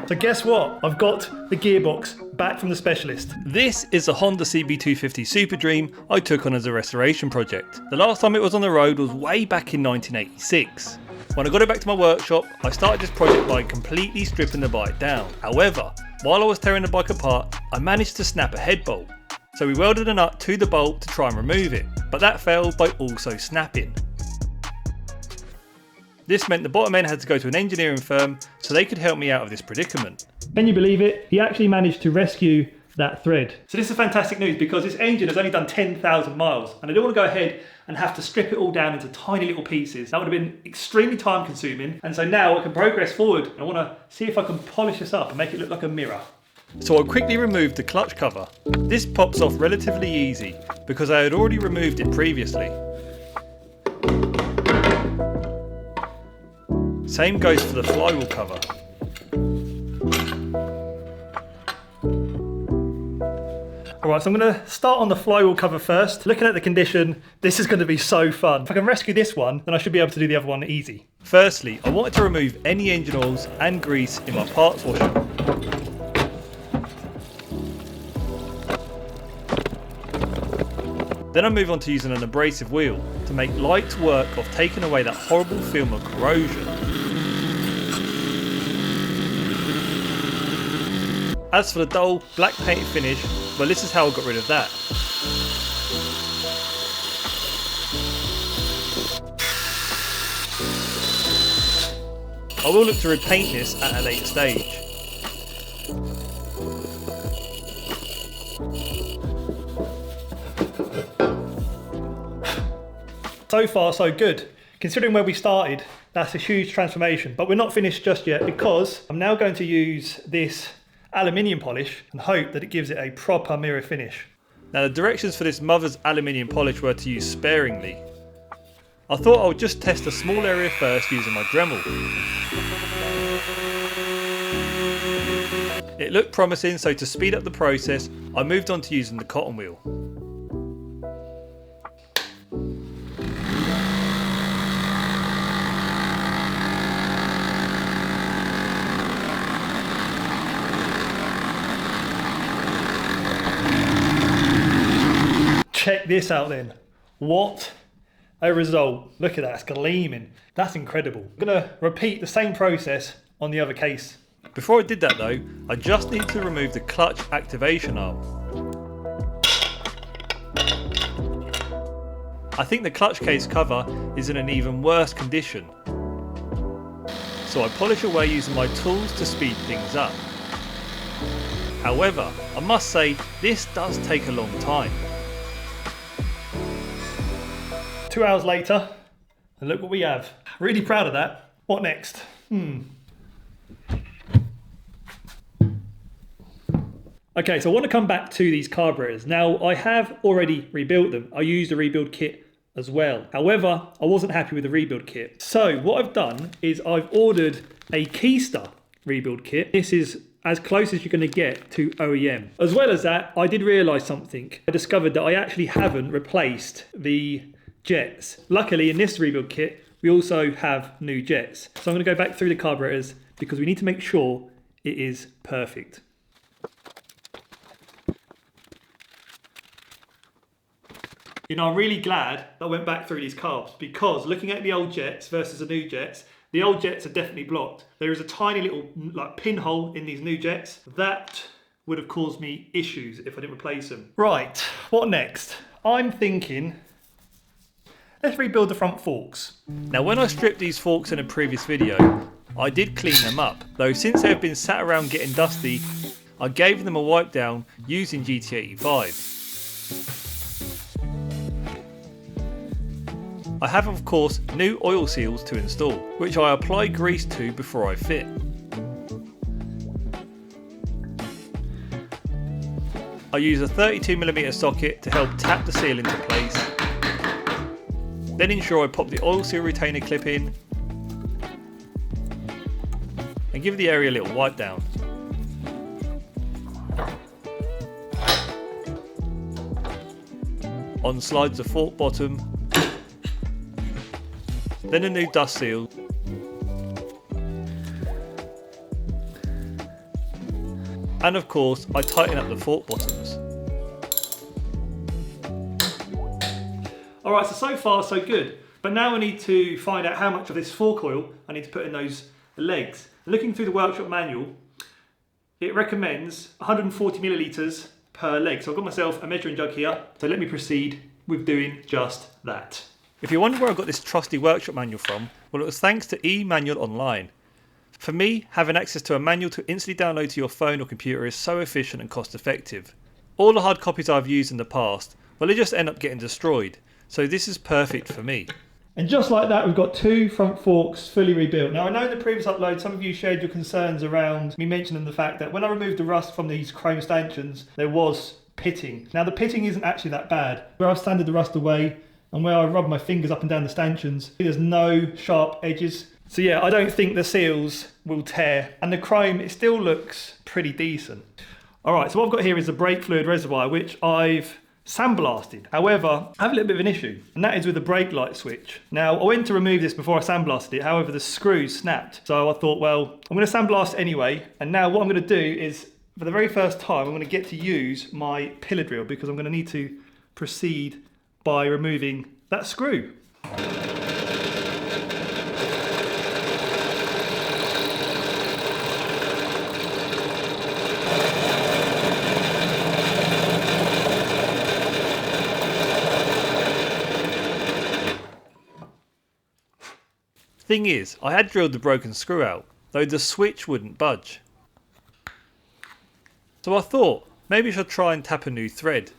So guess what? I've got the gearbox back from the specialist. This is the Honda CB250 Super Dream I took on as a restoration project. The last time it was on the road was way back in 1986. When I got it back to my workshop, I started this project by completely stripping the bike down. However, while I was tearing the bike apart, I managed to snap a head bolt. So we welded a nut to the bolt to try and remove it, but that failed by also snapping. This meant the bottom end had to go to an engineering firm so they could help me out of this predicament. Can you believe it? He actually managed to rescue that thread. So this is fantastic news because this engine has only done 10,000 miles and I don't want to go ahead and have to strip it all down into tiny little pieces. That would have been extremely time consuming, and so now I can progress forward and I want to see if I can polish this up and make it look like a mirror. So I quickly removed the clutch cover. This pops off relatively easy because I had already removed it previously. Same goes for the flywheel cover. Alright, so I'm going to start on the flywheel cover first. Looking at the condition, this is going to be so fun. If I can rescue this one, then I should be able to do the other one easy. Firstly, I wanted to remove any engine oils and grease in my parts washer. Then I move on to using an abrasive wheel to make light work of taking away that horrible film of corrosion. As for the dull, black painted finish, well, this is how I got rid of that. I will look to repaint this at a later stage. So far, so good. Considering where we started, that's a huge transformation, but we're not finished just yet because I'm now going to use this aluminium polish and hope that it gives it a proper mirror finish. Now the directions for this mother's aluminium polish were to use sparingly. I thought I would just test a small area first using my Dremel. It looked promising, so to speed up the process, I moved on to using the cotton wheel. Check this out then. What a result. Look at that, it's gleaming. That's incredible. I'm gonna repeat the same process on the other case. Before I did that though, I just need to remove the clutch activation arm. I think the clutch case cover is in an even worse condition. So I polish away using my tools to speed things up. However, I must say this does take a long time. 2 hours later, and look what we have. Really proud of that. What next? Okay, so I want to come back to these carburetors. Now, I have already rebuilt them. I used a rebuild kit as well. However, I wasn't happy with the rebuild kit. So what I've done is I've ordered a keister rebuild kit. This is as close as you're going to get to OEM. As well as that, I did realise something. I discovered that I actually haven't replaced the jets. Luckily, in this rebuild kit, we also have new jets. So I'm going to go back through the carburetors because we need to make sure it is perfect. You know, I'm really glad that I went back through these carbs because looking at the old jets versus the new jets, the old jets are definitely blocked. There is a tiny little pinhole in these new jets. That would have caused me issues if I didn't replace them. Right, what next? I'm thinking, let's rebuild the front forks. Now when I stripped these forks in a previous video, I did clean them up. Though since they have been sat around getting dusty, I gave them a wipe down using GT85. I have of course new oil seals to install, which I apply grease to before I fit. I use a 32mm socket to help tap the seal into place. Then ensure I pop the oil seal retainer clip in and give the area a little wipe down. On slides the fork bottom, then a new dust seal, And of course, I tighten up the fork bottoms. Alright, so far so good. But now I need to find out how much of this fork oil I need to put in those legs. Looking through the workshop manual, it recommends 140 millilitres per leg. So I've got myself a measuring jug here. So let me proceed with doing just that. If you wonder where I got this trusty workshop manual from, well, it was thanks to eManual Online. For me, having access to a manual to instantly download to your phone or computer is so efficient and cost effective. All the hard copies I've used in the past, well, they just end up getting destroyed. So this is perfect for me. And just like that, we've got two front forks fully rebuilt. Now, I know in the previous upload, some of you shared your concerns around me mentioning the fact that when I removed the rust from these chrome stanchions, there was pitting. Now, the pitting isn't actually that bad. Where I've sanded the rust away and where I rub my fingers up and down the stanchions, there's no sharp edges. So yeah, I don't think the seals will tear. And the chrome, it still looks pretty decent. All right, so what I've got here is a brake fluid reservoir, which I've sandblasted. However, I have a little bit of an issue, and that is with the brake light switch. Now, I went to remove this before I sandblasted it, however, the screws snapped. So I thought, well, I'm going to sandblast anyway, and now what I'm going to do is, for the very first time, I'm going to get to use my pillar drill, because I'm going to need to proceed by removing that screw. Thing is, I had drilled the broken screw out, though the switch wouldn't budge. So I thought, maybe I should try and tap a new thread.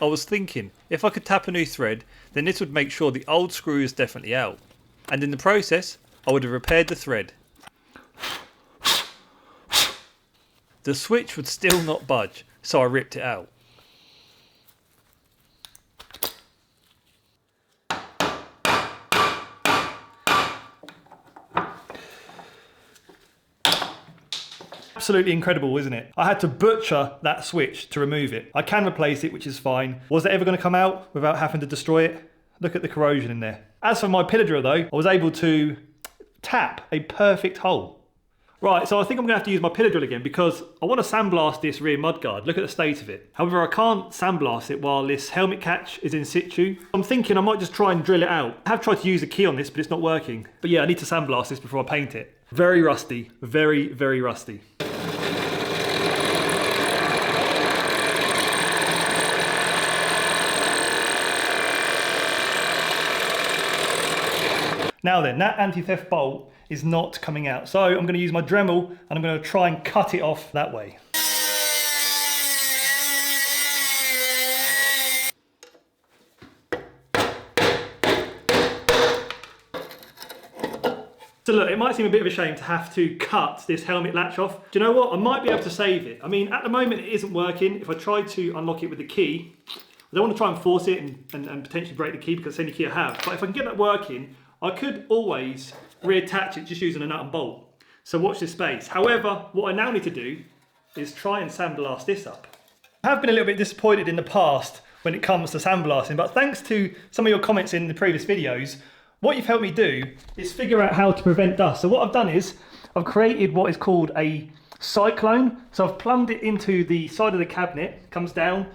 I was thinking, if I could tap a new thread, then this would make sure the old screw is definitely out. And in the process, I would have repaired the thread. The switch would still not budge, so I ripped it out. Absolutely incredible, isn't it? I had to butcher that switch to remove it. I can replace it, which is fine. Was it ever going to come out without having to destroy it? Look at the corrosion in there. As for my pillar drill though, I was able to tap a perfect hole. Right, so I think I'm going to have to use my pillar drill again because I want to sandblast this rear mudguard. Look at the state of it. However, I can't sandblast it while this helmet catch is in situ. I'm thinking I might just try and drill it out. I have tried to use a key on this, but it's not working. But yeah, I need to sandblast this before I paint it. Very rusty, very, very rusty. Now then, that anti-theft bolt is not coming out. So I'm going to use my Dremel and I'm going to try and cut it off that way. So look, it might seem a bit of a shame to have to cut this helmet latch off. Do you know what? I might be able to save it. I mean, at the moment it isn't working. If I try to unlock it with the key, I don't want to try and force it and potentially break the key because it's the only key I have. But if I can get that working, I could always reattach it just using a nut and bolt. So watch this space. However, what I now need to do is try and sandblast this up. I have been a little bit disappointed in the past when it comes to sandblasting, but thanks to some of your comments in the previous videos, what you've helped me do is figure out how to prevent dust. So what I've done is I've created what is called a cyclone. So I've plumbed it into the side of the cabinet, comes down,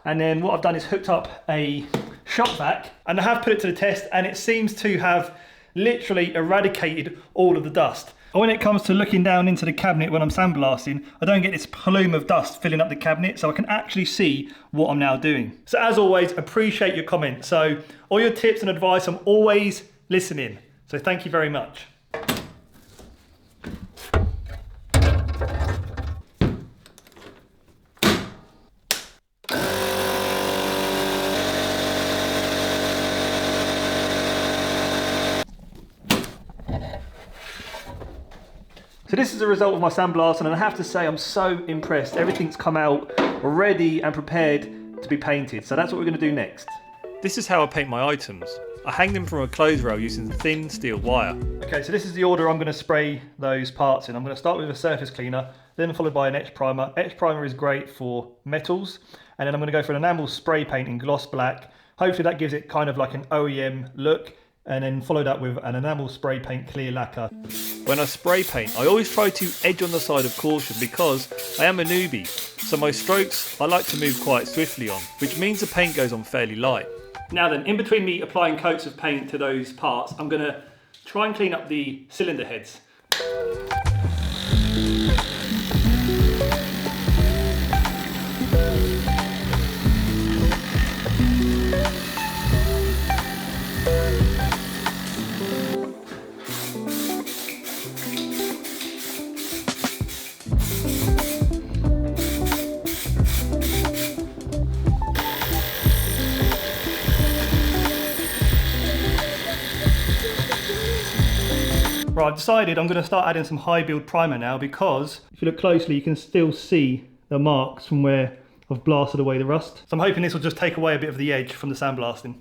and then what I've done is hooked up a shop vac, and I have put it to the test, and it seems to have literally eradicated all of the dust. When it comes to looking down into the cabinet when I'm sandblasting, I don't get this plume of dust filling up the cabinet, so I can actually see what I'm now doing. So as always, appreciate your comments. So all your tips and advice, I'm always listening. So thank you very much. So this is the result of my sandblast, and I have to say I'm so impressed. Everything's come out ready and prepared to be painted. So that's what we're going to do next. This is how I paint my items. I hang them from a clothes rail using thin steel wire. Okay, so this is the order I'm going to spray those parts in. I'm going to start with a surface cleaner, then followed by an etch primer. Etch primer is great for metals, and then I'm going to go for an enamel spray paint in gloss black. Hopefully that gives it kind of like an OEM look. and then followed up with an enamel spray paint clear lacquer. When I spray paint, I always try to edge on the side of caution because I am a newbie, so my strokes I like to move quite swiftly on, which means the paint goes on fairly light. Now then, in between me applying coats of paint to those parts, I'm going to try and clean up the cylinder heads. Right, I've decided I'm going to start adding some high build primer now, because if you look closely you can still see the marks from where I've blasted away the rust. So I'm hoping this will just take away a bit of the edge from the sandblasting.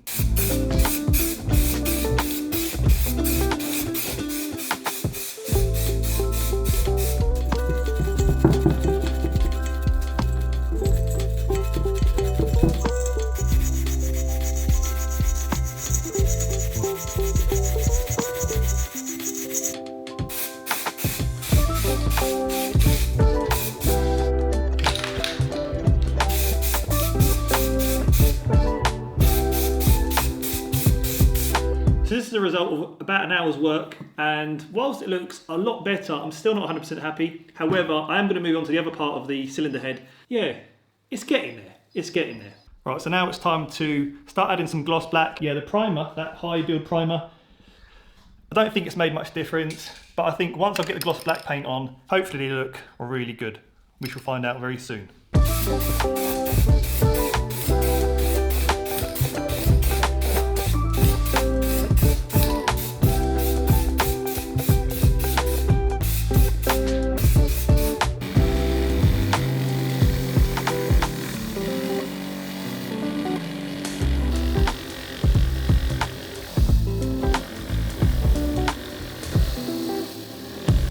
So this is the result of about an hour's work, and whilst it looks a lot better, I'm still not 100% happy. However, I am going to move on to the other part of the cylinder head. Yeah, it's getting there. It's getting there. Right, so now it's time to start adding some gloss black. Yeah, the primer, that high build primer, I don't think it's made much difference, but I think once I get the gloss black paint on, hopefully they look really good. We shall find out very soon.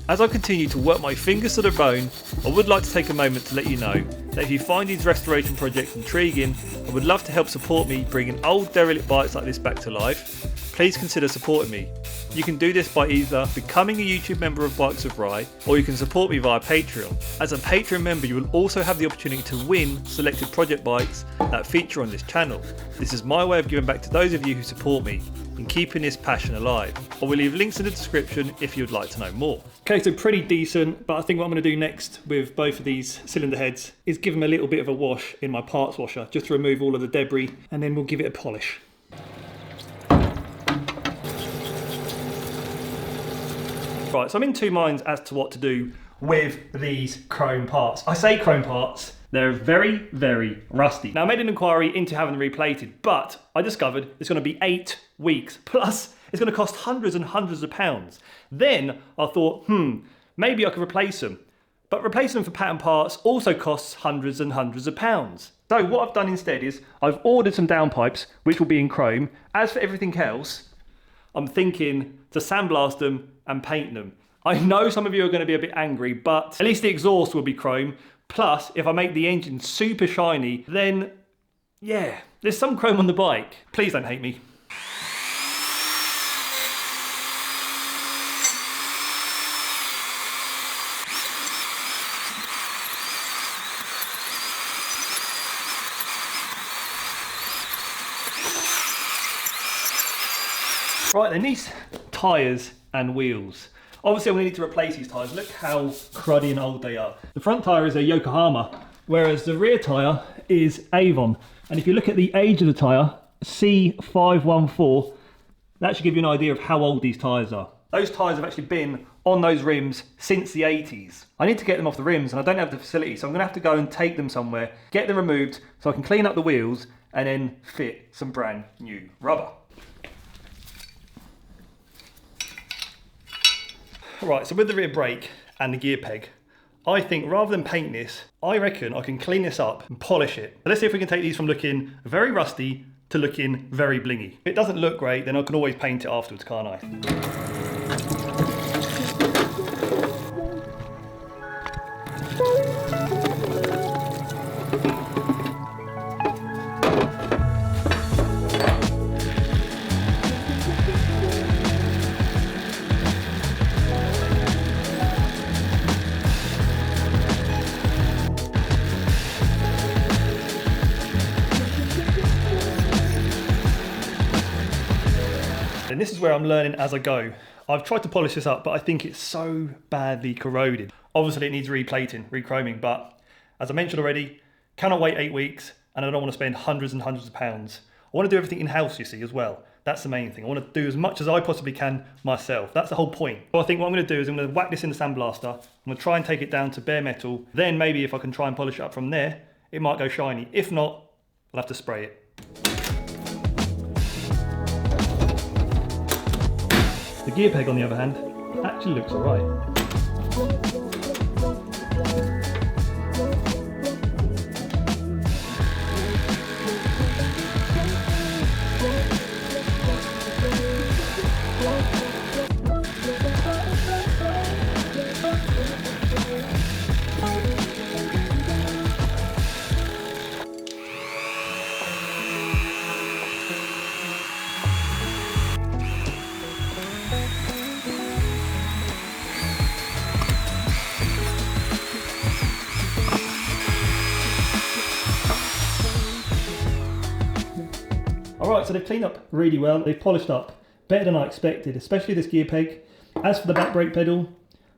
As I continue to work my fingers to the bone, I would like to take a moment to let you know that if you find these restoration projects intriguing and would love to help support me bringing old derelict bikes like this back to life, please consider supporting me. You can do this by either becoming a YouTube member of Bikes of Rye, or you can support me via Patreon. As a Patreon member, you will also have the opportunity to win selected project bikes that feature on this channel. This is my way of giving back to those of you who support me in keeping this passion alive. I will leave links in the description if you would like to know more. Okay, so pretty decent, but I think what I'm going to do next with both of these cylinder heads is give them a little bit of a wash in my parts washer, just to remove all of the debris, and then we'll give it a polish. Right, so I'm in two minds as to what to do with these chrome parts. I say chrome parts, they're very, very rusty. Now I made an inquiry into having them replated, but I discovered it's going to be 8 weeks, plus it's going to cost hundreds and hundreds of pounds. Then I thought, maybe I could replace them. But replacing them for pattern parts also costs hundreds and hundreds of pounds. So what I've done instead is I've ordered some downpipes, which will be in chrome. As for everything else, I'm thinking to sandblast them and paint them. I know some of you are going to be a bit angry, but at least the exhaust will be chrome. Plus, if I make the engine super shiny, then yeah, there's some chrome on the bike. Please don't hate me. Right then, these tyres and wheels. Obviously I'm going to need to replace these tyres. Look how cruddy and old they are. The front tyre is a Yokohama, whereas the rear tyre is Avon. And if you look at the age of the tyre, C514, that should give you an idea of how old these tyres are. Those tyres have actually been on those rims since the 80s. I need to get them off the rims and I don't have the facility, so I'm going to have to go and take them somewhere, get them removed so I can clean up the wheels and then fit some brand new rubber. Right, so with the rear brake and the gear peg, I think rather than paint this, I reckon I can clean this up and polish it. Let's see if we can take these from looking very rusty to looking very blingy. If it doesn't look great, then I can always paint it afterwards, can't I? then, this is where I'm learning as I go. I've tried to polish this up, but I think it's so badly corroded. Obviously it needs replating, rechroming, but as I mentioned already, cannot wait 8 weeks, and I don't want to spend hundreds and hundreds of pounds. I want to do everything in-house, you see, as well. That's the main thing. I want to do as much as I possibly can myself. That's the whole point. So I think what I'm going to do is I'm going to whack this in the sandblaster. I'm going to try and take it down to bare metal. Then maybe if I can try and polish it up from there, it might go shiny. If not, I'll have to spray it. The gear peg, on the other hand, actually looks all right. Alright, so they've cleaned up really well, they've polished up better than I expected, especially this gear peg. As for the back brake pedal,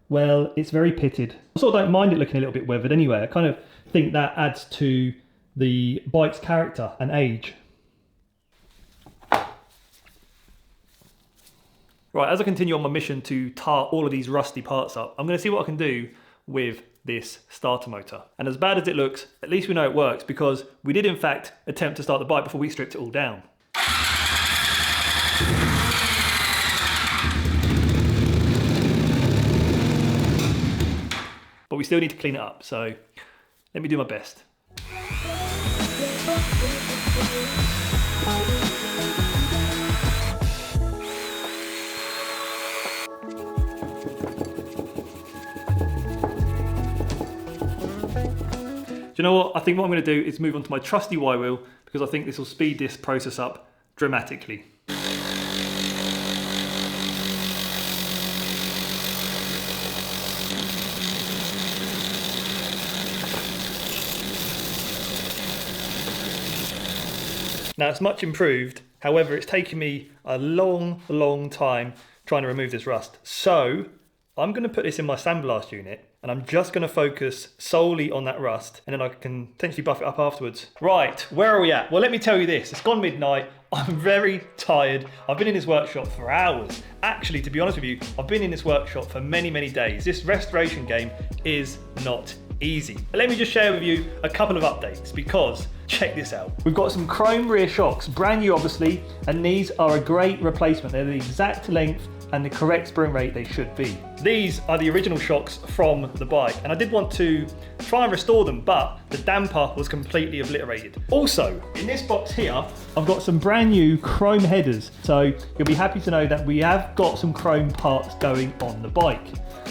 well, it's very pitted. I sort of don't mind it looking a little bit weathered anyway. I kind of think that adds to the bike's character and age. Right, as I continue on my mission to tar all of these rusty parts up, I'm going to see what I can do with this starter motor. And as bad as it looks, at least we know it works, because we did in fact attempt to start the bike before we stripped it all down. But we still need to clean it up, so let me do my best. Do you know what? I think what I'm going to do is move on to my trusty Y-wheel, because I think this will speed this process up dramatically. Now it's much improved, however it's taken me a long time trying to remove this rust. So I'm going to put this in my sandblast unit and I'm just going to focus solely on that rust, and then I can potentially buff it up afterwards. Right, where are we at? Well, let me tell you this, it's gone midnight, I'm very tired, I've been in this workshop for hours. Actually, to be honest with you, I've been in this workshop for many days. This restoration game is not easy. But let me just share with you a couple of updates, because check this out. We've got some chrome rear shocks, brand new obviously, and these are a great replacement. They're the exact length and the correct spring rate they should be. These are the original shocks from the bike, and I did want to try and restore them, but the damper was completely obliterated. Also, in this box here, I've got some brand new chrome headers, so you'll be happy to know that we have got some chrome parts going on the bike.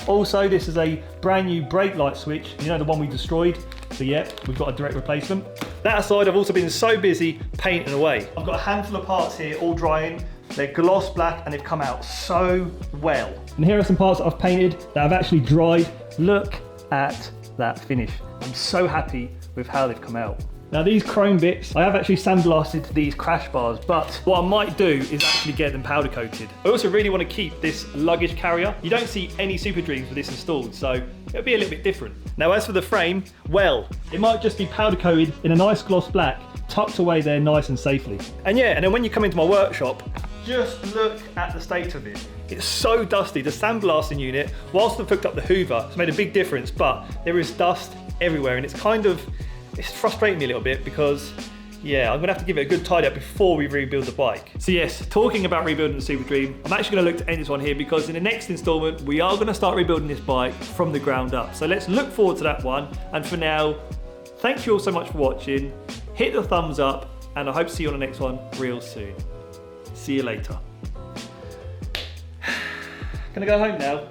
Also, this is a brand new brake light switch, you know, the one we destroyed. So yeah, we've got a direct replacement. That aside, I've also been so busy painting away. I've got a handful of parts here all drying. They're gloss black and they've come out so well. And here are some parts that I've painted that have actually dried. Look at that finish. I'm so happy with how they've come out. Now these chrome bits, I have actually sandblasted these crash bars, but what I might do is actually get them powder coated. I also really want to keep this luggage carrier. You don't see any Super Dreams with this installed, so it'll be a little bit different. Now as for the frame, well, it might just be powder coated in a nice gloss black, tucked away there nice and safely. And yeah, and then when you come into my workshop, just look at the state of it. It's so dusty. The sandblasting unit, whilst I've hooked up the Hoover, it's made a big difference, but there is dust everywhere, and it's frustrating me a little bit because, yeah, I'm gonna have to give it a good tidy up before we rebuild the bike. So yes, talking about rebuilding the Super Dream, I'm actually gonna look to end this one here, because in the next installment, we are gonna start rebuilding this bike from the ground up. So let's look forward to that one. And for now, thank you all so much for watching. Hit the thumbs up, and I hope to see you on the next one real soon. See you later. Gonna go home now.